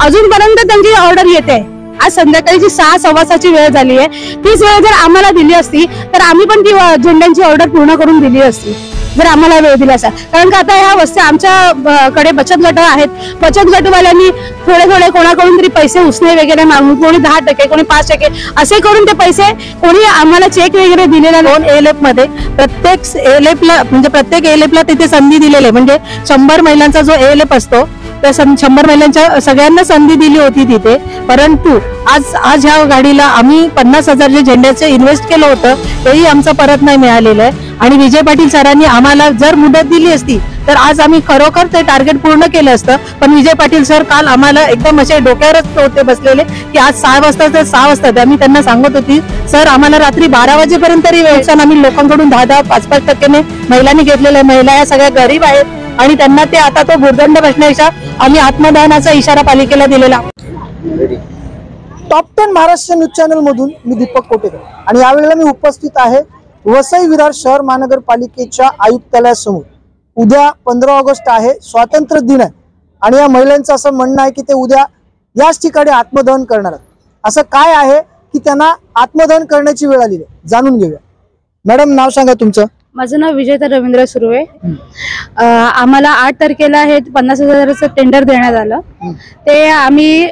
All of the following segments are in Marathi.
अजूनपर्यंत त्यांची ऑर्डर येते। आज संध्याकाळची 6:15ची वेळ झाली आहे। तीच वेळ जर आम्हाला दिली असती तर आम्ही पण ती झेंड्यांची ऑर्डर पूर्ण करून दिली असती जर आम्हाला वेळ दिला असता। कारण का आता ह्या वस्त्या आमच्याकडे बचत गट आहेत, बचत गटवाल्यांनी थोडे थोडे कोणाकडून तरी पैसे उसने वगैरे मागून, कोणी 10%, कोणी 5% असे करून ते पैसे, कोणी आम्हाला चेक वगैरे दिलेला नाही। एलेप मध्ये प्रत्येक एलेपला म्हणजे प्रत्येक एलेपला तिथे संधी दिलेली, म्हणजे 100 महिलांचा जो एलेप असतो त्या 100 महिलांच्या सगळ्यांना संधी दिली होती तिथे। परंतु आज ह्या गाडीला आम्ही 50,000 झेंड्याचे इन्व्हेस्ट केलं होतं तेही आमचं परत नाही मिळालेलं आहे। आणि विजय पाटील सरांनी आम्हाला जर मुदत दिली असती तर आज आम्ही खरोखर ते टार्गेट पूर्ण केलं असतं। पण विजय पाटील सर काल आम्हाला एकदम असे डोक्यावरच होते बसलेले की आज 6 वाजता तर 6 वाजता आम्ही त्यांना सांगत होती सर आम्हाला रात्री 12 वाजेपर्यंत तरी वेळ। आम्ही लोकांकडून 10-10, 5-5% महिलांनी घेतलेल्या, महिला या सगळ्या गरीब आहेत आणि त्यांना ते आता तो भुर्दंड बसण्याचा आम्ही आत्मदहनाचा इशारा पालिकेला दिलेला। टॉप 10 महाराष्ट्र न्यूज चॅनल मधून मी दीपक कोटेकर आणि यावेळेला मी उपस्थित आहे वसई विरार शहर महानगरपालिकेच्या आयुक्तालयासमोर। उद्या 15 ऑगस्ट आहे, स्वातंत्र्य दिन आहे आणि या महिलांचं असं म्हणणं आहे की ते उद्या याच ठिकाणी आत्मदहन करणार आहेत। असं काय आहे की त्यांना आत्मदहन करण्याची वेळ आली आहे, जाणून घेऊया। मॅडम नाव सांगा तुमचं। माझं नाव विजेता रवींद्र सुर्वे। आम्हाला 8 तारखेला हे 50,000चं टेंडर देण्यात आलं। ते आम्ही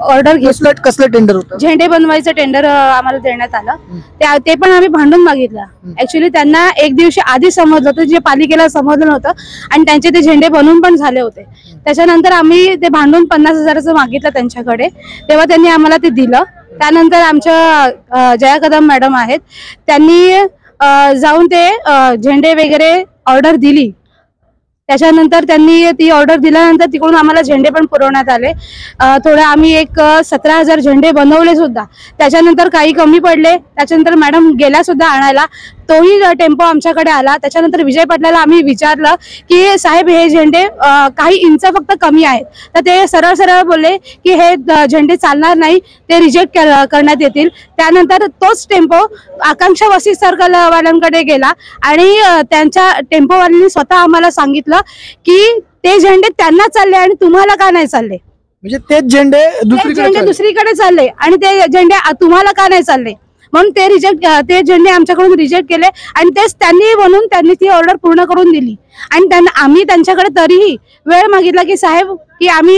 ऑर्डर घेतलं। कसलं टेंडर होतं? झेंडे बनवायचं टेंडर आम्हाला देण्यात आलं। ते पण आम्ही भांडून मागितलं। ऍक्च्युली त्यांना एक दिवशी आधी समजलं होतं, जे पालिकेला समजलं नव्हतं आणि त्यांचे ते झेंडे बनवून पण झाले होते। त्याच्यानंतर आम्ही ते भांडून 50,000चं मागितलं त्यांच्याकडे, तेव्हा त्यांनी आम्हाला ते दिलं। त्यानंतर आमच्या जया कदम मॅडम आहेत, त्यांनी जाऊन ते झेंडे वगैरे ऑर्डर दिली। त्याच्यानंतर त्यांनी ती ऑर्डर दिल्यानंतर तिकडून आम्हाला झेंडे पण पुरवण्यात आले। थोडे आम्ही एक 17,000 झेंडे बनवले सुद्धा। त्याच्यानंतर काही कमी पडले, त्याच्यानंतर मॅडम गेल्या सुद्धा आणायला, तोही टेम्पो आमच्याकडे आला। त्याच्यानंतर विजय पाटलाला आम्ही विचारलं की साहेब हे झेंडे काही इंच फक्त कमी आहेत, तर ते सरळ सरळ बोलले की हे झेंडे चालणार नाही, ते रिजेक्ट करण्यात येतील। त्यानंतर तोच टेम्पो आकांक्षा वस्ती सर्कल वाल्यांकडे गेला आणि त्यांच्या टेम्पोवाल्यांनी स्वतः आम्हाला सांगितलं की ते झेंडे त्यांना चालले आणि तुम्हाला का नाही चालले, म्हणजे तेच झेंडे दुसरीकडे चालले आणि ते झेंडे तुम्हाला का नाही चालले, म्हणून ते झेंडे आमच्याकडून रिजेक्ट केले आणि तेच त्यांनी ती ऑर्डर पूर्ण करून दिली। आणि आम्ही त्यांच्याकडे तरीही वेळ मागितला की साहेब की आम्ही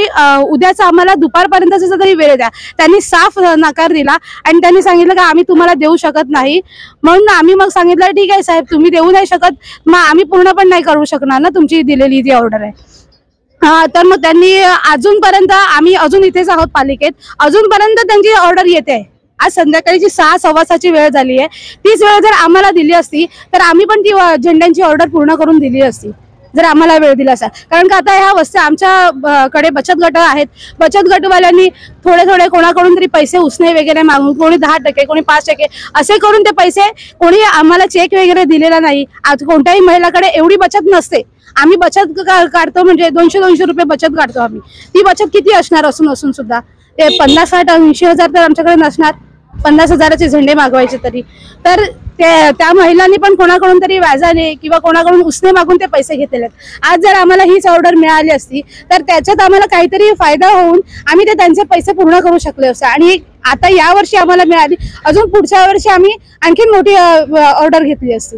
उद्याचा आम्हाला दुपारपर्यंतचा तरी वेळ द्या। त्यांनी साफ नकार दिला आणि त्यांनी सांगितलं की आम्ही तुम्हाला देऊ शकत नाही। म्हणून आम्ही मग सांगितलं ठीक आहे साहेब, तुम्ही देऊ नाही शकत, मग आम्ही पूर्ण पण नाही करू शकणार ना, तुमची दिलेली ती ऑर्डर आहे। तर मग त्यांनी अजूनपर्यंत, आम्ही अजून इथेच आहोत पालिकेत, अजूनपर्यंत त्यांची ऑर्डर येते। आज संध्याकाळची 6:15ची वेळ झाली आहे। तीच वेळ जर आम्हाला दिली असती तर आम्ही पण ती झेंड्यांची ऑर्डर पूर्ण करून दिली असती जर आम्हाला वेळ दिला असता। कारण का आता ह्या वस्त्या आमच्याकडे बचत गट आहेत, बचत गटवाल्यांनी थोडे थोडे कोणाकडून तरी पैसे उसने वगैरे मागून, कोणी 10%, कोणी 5% असे करून ते पैसे, कोणी आम्हाला चेक वगैरे दिलेला नाही। आज कोणत्याही महिलाकडे एवढी बचत नसते। आम्ही बचत काढतो म्हणजे 200-200 रुपये बचत काढतो आम्ही। ती बचत किती असणार असून सुद्धा ते 50, 60, 80 हजार तर आमच्याकडे नसणार। 50,000चे झेंडे मागवायचे तरी तर त्या महिलांनी पण कोणाकडून तरी व्याजाने किंवा कोणाकडून उसने मागून ते पैसे घेतलेले आहेत। आज जर आम्हाला हीच ऑर्डर मिळाली असती तर त्याच्यात आम्हाला काहीतरी फायदा होऊन आम्ही ते त्यांचे पैसे पूर्ण करू शकले असते। आणि आता या वर्षी आम्हाला मिळाली, अजून पुढच्या वर्षी आम्ही आणखी मोठी ऑर्डर घेतली असती।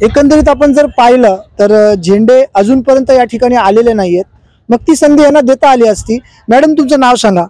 एकंदरीत आपण जर पाहिलं तर झेंडे अजूनपर्यंत या ठिकाणी आलेले नाहीयेत, मग ती संधी यांना देता आली असती। मॅडम तुमचं नाव सांगा।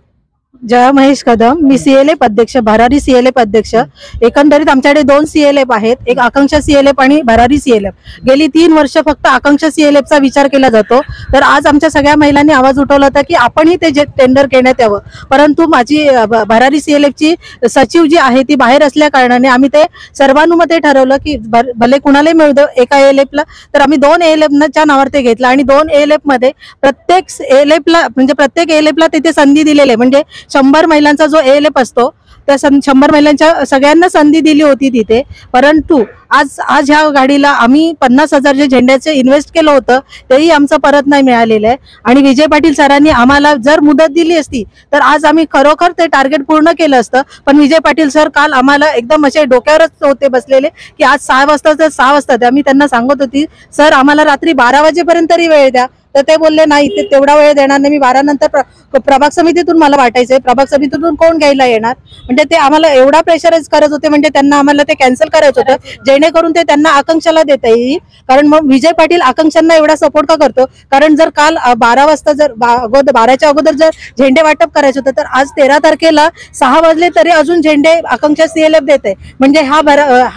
जया महेश कदम, मी सीएलएफ अध्यक्ष, भरारी सीएलएफ अध्यक्ष। एकंदरीत आमच्याकडे 2 सीएलएफ आहेत, एक आकांक्षा सीएलएफ आणि भरारी सीएलएफ। गेली 3 वर्ष फक्त आकांक्षा सीएलएफचा विचार केला जातो, तर आज आमच्या सगळ्या महिलांनी आवाज उठवला होता की आपणही ते टेंडर घेण्यात यावं। परंतु माझी भरारी सीएलएफची सचिव जी आहे ती बाहेर असल्या कारणाने आम्ही ते सर्वानुमते ठरवलं की भले कुणालाही मिळू दे एका एलेपला, तर आम्ही 2 एलेपच्या नावावर ते घेतलं आणि 2 एलेप मध्ये प्रत्येक एलेपला तिथे संधी दिलेली आहे। म्हणजे 100 महिलांचा जो एलेप असतो त्या 100 महिलांच्या सगळ्यांना संधी दिली होती तिथे, परंतु आज ह्या गाडीला आम्ही 50,000 जे झेंड्याचे इन्व्हेस्ट केलं होतं तेही आमचं परत नाही मिळालेलं आहे। आणि विजय पाटील सरांनी आम्हाला जर मुदत दिली असती तर आज आम्ही खरोखर ते टार्गेट पूर्ण केलं असतं, पण विजय पाटील सर काल आम्हाला एकदम असे डोक्यावरच होते बसलेले की आज 6 वाजता तर 6 वाजता द्या। मी त्यांना सांगत होती सर आम्हाला रात्री 12 वाजेपर्यंत तरी वेळ द्या, तर ते बोलले नाही ते तेवढा वेळ देणार नाही, मी 12 नंतर प्रभाग समितीतून मला वाटायचंय, प्रभाग समितीतून कोण घ्यायला येणार। म्हणजे ते आम्हाला एवढा प्रेशराइज करत होते, म्हणजे त्यांना आम्हाला ते कॅन्सल करायचं होतं जेणेकरून ते त्यांना आकांक्षाला देता येईल। कारण मग विजय पाटील आकांक्षांना एवढा सपोर्ट का करतो, कारण जर काल 12 वाजता जर 12च्या अगोदर जर झेंडे वाटप करायचं होतं तर आज 13 तारखेला 6 वाजले तरी अजून झेंडे आकांक्षा CLF देते, म्हणजे हा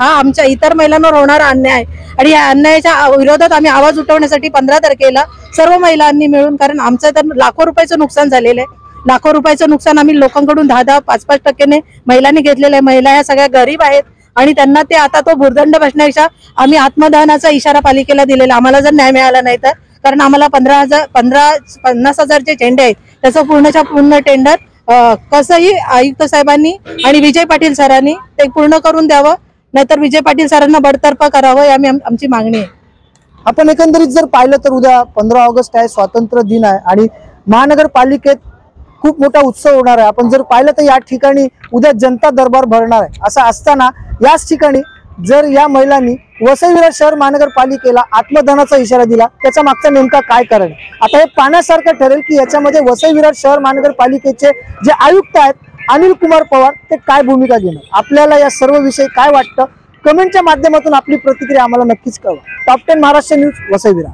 आमच्या इतर महिलांवर होणारा अन्याय आणि या अन्यायाच्या विरोधात आम्ही आवाज उठवण्यासाठी 15 तारखेला सर्व महिलांनी मिळून, कारण आमचं तर लाखो रुपयाचं नुकसान झालेलं आहे, लाखो रुपयाचं नुकसान आम्ही लोकांकडून 10-10, 5-5% महिलांनी घेतलेलं आहे। महिला ह्या सगळ्या गरीब आहेत आणि त्यांना ते आता तो भुर्दंड बसण्यापेक्षा आम्ही आत्मदहनाचा इशारा पालिकेला दिलेला, आम्हाला जर न्याय मिळाला नाही तर, कारण आम्हाला 50,000 जे झेंडे आहेत त्याचं पूर्णच्या पूर्ण टेंडर कसंही आयुक्त साहेबांनी आणि विजय पाटील सरांनी ते पूर्ण करून द्यावं, नाहीतर विजय पाटील सरांना बडतर्फ करावं ही आमची मागणी आहे। आपण एकंदरीत जर पाहिलं तर उद्या 15 ऑगस्ट आहे, स्वातंत्र्य दिन आहे आणि महानगरपालिकेत खूप मोठा उत्सव होणार आहे। आपण जर पाहिलं तर या ठिकाणी उद्या जनता दरबार भरणार आहे। असं असताना याच ठिकाणी जर या महिलांनी वसई विरार शहर महानगरपालिकेला आत्मदहनाचा इशारा दिला, त्याचा मागचा नेमका काय कारण? आता हे पाहण्यासारखं ठरेल की याच्यामध्ये वसई विरार शहर महानगरपालिकेचे जे आयुक्त आहेत अनिल कुमार पवार ते काय भूमिका घेणार। आपल्याला या सर्व विषयी काय वाटतं कमेंटच्या माध्यमातून आपली प्रतिक्रिया आम्हाला नक्कीच कळवा। Top 10 Maharashtra news, Vasai Virar.